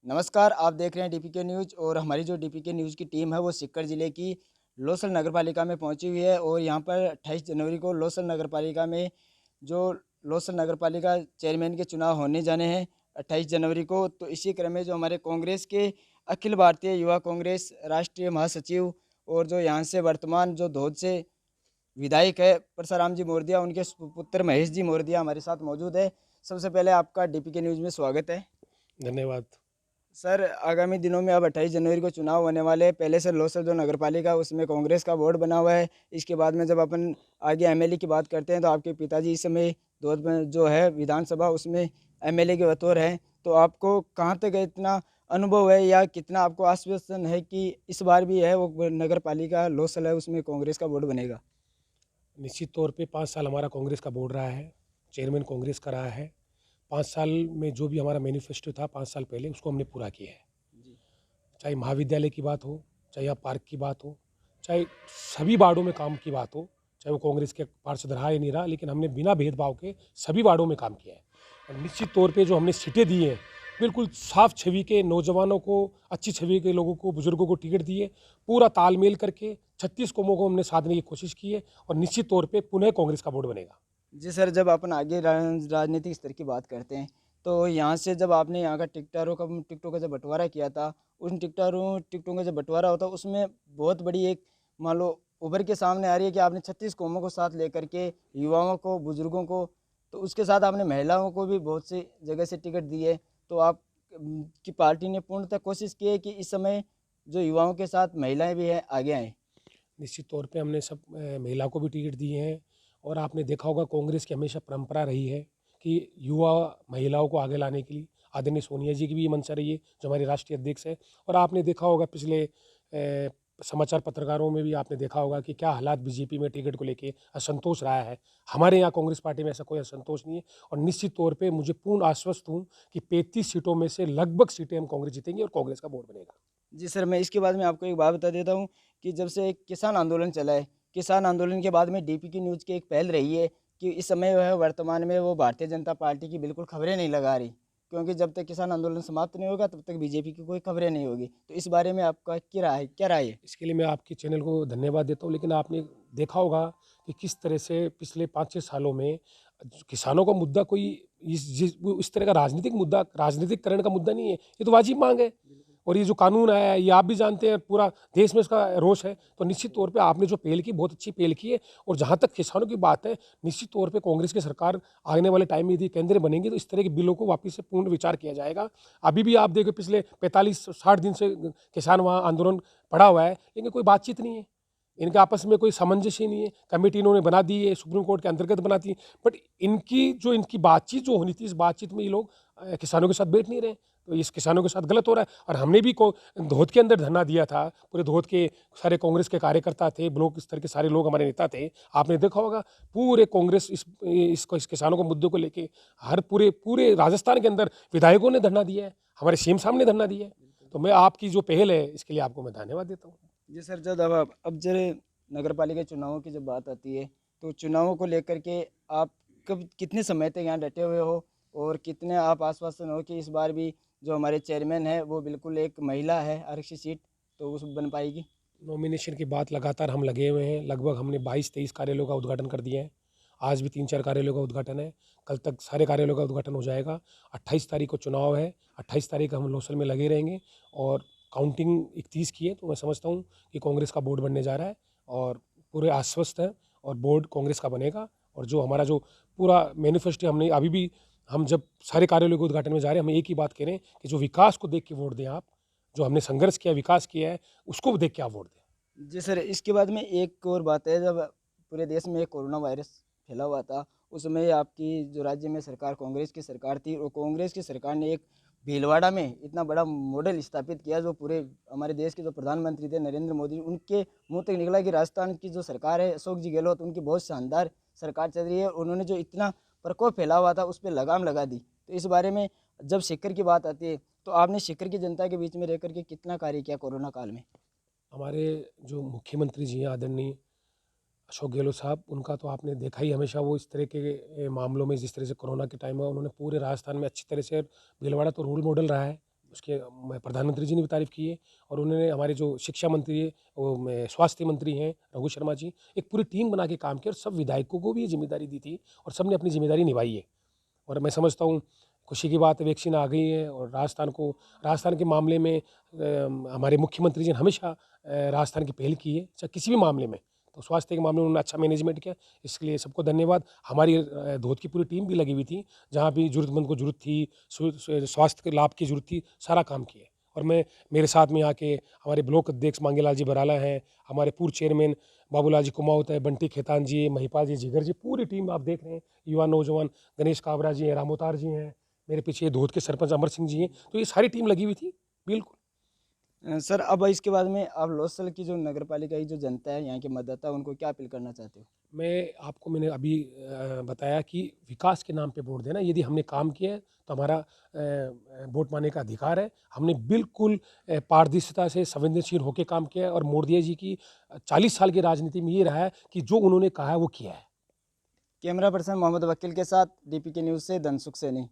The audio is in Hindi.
नमस्कार, आप देख रहे हैं डीपीके न्यूज़ और हमारी जो डीपीके न्यूज़ की टीम है वो सीकर ज़िले की लोसल नगर पालिका में पहुंची हुई है और यहां पर 28 जनवरी को लोसल नगर पालिका में जो लोसल नगर पालिका चेयरमैन के चुनाव होने जाने हैं 28 जनवरी को। तो इसी क्रम में जो हमारे कांग्रेस के अखिल भारतीय युवा कांग्रेस राष्ट्रीय महासचिव और जो यहाँ से वर्तमान जो धौद से विधायक है परसाराम जी मौर्दिया, उनके पुत्र महेश जी मौर्दिया हमारे साथ मौजूद है। सबसे पहले आपका डीपीके न्यूज़ में स्वागत है। धन्यवाद। सर, आगामी दिनों में अब 28 जनवरी को चुनाव होने वाले हैं। पहले से लोसर जो नगर पालिका उसमें कांग्रेस का बोर्ड बना हुआ है। इसके बाद में जब अपन आगे एमएलए की बात करते हैं तो आपके पिताजी इस समय दौद में जो है विधानसभा उसमें एमएलए के बतौर हैं। तो आपको कहाँ तक इतना अनुभव है या कितना आपको आश्वासन है कि इस बार भी है वो नगर पालिका लोसल है उसमें कांग्रेस का बोर्ड बनेगा? निश्चित तौर पे 5 साल हमारा कांग्रेस का बोर्ड रहा है, चेयरमैन कांग्रेस का रहा है। 5 साल में जो भी हमारा मैनिफेस्टो था 5 साल पहले उसको हमने पूरा किया है। जी। चाहे महाविद्यालय की बात हो, चाहे या पार्क की बात हो, चाहे सभी वार्डों में काम की बात हो, चाहे वो कांग्रेस के पार्षद रहा या नहीं रहा, लेकिन हमने बिना भेदभाव के सभी वार्डों में काम किया है। और निश्चित तौर पे जो हमने सीटें दी हैं, बिल्कुल साफ छवि के नौजवानों को, अच्छी छवि के लोगों को, बुजुर्गों को टिकट दिए, पूरा तालमेल करके 36 कौमों को हमने साधने की कोशिश की है और निश्चित तौर पे पुनः कांग्रेस का बोर्ड बनेगा। जी सर, जब अपन आगे राजनीतिक स्तर की बात करते हैं तो यहाँ से जब आपने यहाँ का टिकटों का जब बंटवारा किया था, उन टिकटों का जब बंटवारा होता उसमें बहुत बड़ी एक मान लो उभर के सामने आ रही है कि आपने 36 कौमों को साथ लेकर के युवाओं को, बुजुर्गों को, तो उसके साथ आपने महिलाओं को भी बहुत सी जगह से टिकट दिए। तो आप की पार्टी ने पूर्णतः कोशिश की है कि इस समय जो युवाओं के साथ महिलाएं भी हैं आगे आएँ। निश्चित तौर पे हमने सब महिला को भी टिकट दिए हैं और आपने देखा होगा कांग्रेस की हमेशा परंपरा रही है कि युवा महिलाओं को आगे लाने के लिए आदरणीय सोनिया जी की भी ये मंशा रही है, जो हमारी राष्ट्रीय अध्यक्ष है। और आपने देखा होगा पिछले समाचार पत्रकारों में भी आपने देखा होगा कि क्या हालात बीजेपी में टिकट को लेके असंतोष रहा है। हमारे यहाँ कांग्रेस पार्टी में ऐसा कोई असंतोष नहीं है और निश्चित तौर पे मुझे पूर्ण आश्वस्त हूँ कि 35 सीटों में से लगभग सीटें हम कांग्रेस जीतेंगे और कांग्रेस का बोर्ड बनेगा। जी सर, मैं इसके बाद में आपको एक बात बता देता हूँ कि जब से एक किसान आंदोलन चला है, किसान आंदोलन के बाद में डीपीके न्यूज़ की एक पहल रही है कि इस समय जो है वर्तमान में वो भारतीय जनता पार्टी की बिल्कुल खबरें नहीं लगा रही, क्योंकि जब तक किसान आंदोलन समाप्त नहीं होगा तब तक बीजेपी की कोई खबरें नहीं होगी। तो इस बारे में आपका क्या राय है? इसके लिए मैं आपके चैनल को धन्यवाद देता हूँ, लेकिन आपने देखा होगा कि किस तरह से पिछले 5-6 सालों में किसानों का मुद्दा कोई इस तरह का राजनीतिकरण का मुद्दा नहीं है। ये तो वाजिब माँग है और ये जो कानून आया है, ये आप भी जानते हैं, पूरा देश में इसका रोष है। तो निश्चित तौर पे आपने जो पहल की, बहुत अच्छी पहल की है और जहाँ तक किसानों की बात है, निश्चित तौर पे कांग्रेस की सरकार आने वाले टाइम में यदि केंद्र में बनेगी, तो इस तरह के बिलों को वापस से पूर्ण विचार किया जाएगा। अभी भी आप देखो पिछले 45-60 दिन से किसान वहाँ आंदोलन पड़ा हुआ है, लेकिन कोई बातचीत नहीं है। इनके आपस में कोई सामंजस्य नहीं है। कमेटी इन्होंने बना दी है, सुप्रीम कोर्ट के अंतर्गत बनाती है, बट इनकी बातचीत जो होनी थी, इस बातचीत में ये लोग किसानों के साथ बैठ नहीं रहे। तो इस किसानों के साथ गलत हो रहा है और हमने भी धोद के अंदर धरना दिया था। पूरे धोद के सारे कांग्रेस के कार्यकर्ता थे, ब्लॉक स्तर के सारे लोग हमारे नेता थे। आपने देखा होगा पूरे कांग्रेस इस किसानों के मुद्दे को लेके हर पूरे पूरे राजस्थान के अंदर विधायकों ने धरना दिया है, हमारे सीएम साहब ने धरना दिया है। तो मैं आपकी जो पहल है इसके लिए आपको मैं धन्यवाद देता हूँ। जी सर, जब अब जब नगर पालिका चुनावों की जब बात आती है तो चुनावों को लेकर के आप कब कितने समय तक यहाँ डटे हुए हो और कितने आप आश्वासन हो कि इस बार भी जो हमारे चेयरमैन है वो बिल्कुल एक महिला है, आरक्षित सीट तो उस बन पाएगी? नॉमिनेशन की बात लगातार हम लगे हुए हैं। लगभग हमने 22-23 कार्यालयों का उद्घाटन कर दिया है। आज भी 3-4 कार्यालयों का उद्घाटन है। कल तक सारे कार्यालयों का उद्घाटन हो जाएगा। 28 तारीख को चुनाव है। 28 तारीख को हम लोसल में लगे रहेंगे और काउंटिंग 31 की है, तो मैं समझता हूँ कि कांग्रेस का बोर्ड बनने जा रहा है और पूरे आश्वस्त हैं और बोर्ड कांग्रेस का बनेगा। और जो हमारा जो पूरा मैनिफेस्टो हमने अभी भी, हम जब सारे कार्यालयों के उद्घाटन में जा रहे हैं, हम एक ही बात कह रहे हैं कि जो विकास को देख के वोट दें आप। जो हमने संघर्ष किया, विकास किया है, उसको देख के आप वोट दें। जी सर, इसके बाद में एक और बात है, जब पूरे देश में कोरोना वायरस फैला हुआ था उस समय आपकी जो राज्य में सरकार कांग्रेस की सरकार थी और कांग्रेस की सरकार ने एक भीलवाड़ा में इतना बड़ा मॉडल स्थापित किया जो पूरे हमारे देश के जो प्रधानमंत्री थे नरेंद्र मोदी, उनके मुंह तक निकला कि राजस्थान की जो सरकार है अशोक जी गहलोत उनकी बहुत शानदार सरकार चल रही है। उन्होंने जो इतना प्रकोप फैला हुआ था उस पर लगाम लगा दी। तो इस बारे में जब सीकर की बात आती है तो आपने सीकर की जनता के बीच में रह करके कितना कार्य किया कोरोना काल में? हमारे जो मुख्यमंत्री जी हैं आदरणीय अशोक गहलोत साहब, उनका तो आपने देखा ही, हमेशा वो इस तरह के मामलों में, जिस तरह से कोरोना के टाइम में उन्होंने पूरे राजस्थान में अच्छी तरह से, भीलवाड़ा तो रोल मॉडल रहा है। उसके प्रधानमंत्री जी ने भी तारीफ़ की है, और उन्होंने हमारे जो शिक्षा मंत्री है, स्वास्थ्य मंत्री हैं रघु शर्मा जी, एक पूरी टीम बना के काम किया और सब विधायकों को भी ये जिम्मेदारी दी थी और सब ने अपनी जिम्मेदारी निभाई है। और मैं समझता हूँ खुशी की बात है, वैक्सीन आ गई है और राजस्थान के मामले में हमारे मुख्यमंत्री जी ने हमेशा राजस्थान की पहल की है, चाहे किसी भी मामले में। तो स्वास्थ्य के मामले में उन्होंने अच्छा मैनेजमेंट किया, इसके लिए सबको धन्यवाद। हमारी धोत की पूरी टीम भी लगी हुई थी, जहाँ भी ज़रूरतमंद को ज़रूरत थी, स्वास्थ्य के लाभ की ज़रूरत थी, सारा काम किया। और मेरे साथ में यहाँ के हमारे ब्लॉक अध्यक्ष मांगेलाल जी बराला हैं, हमारे पूर्व चेयरमैन बाबूलाल जी कुमाऊत है, बंटी खेतान जी, महिपाल जी जिगर जी, पूरी टीम आप देख रहे हैं, युवा नौजवान गणेश काबरा जी हैं, रामोतार जी हैं, मेरे पीछे धोत के सरपंच अमर सिंह जी हैं। तो ये सारी टीम लगी हुई थी, बिल्कुल। सर अब इसके बाद में आप लोसल की जो नगर पालिका की जो जनता है, यहाँ के मतदाता, उनको क्या अपील करना चाहते हो? मैंने अभी बताया कि विकास के नाम पे वोट देना। यदि हमने काम किया है तो हमारा वोट मांगने का अधिकार है। हमने बिल्कुल पारदर्शिता से संवेदनशील होकर काम किया है, और मोदी जी की 40 साल की राजनीति में ये रहा है कि जो उन्होंने कहा है वो किया है। कैमरा पर्सन मोहम्मद वकील के साथ डीपीके न्यूज़ से धनसुख सैनी।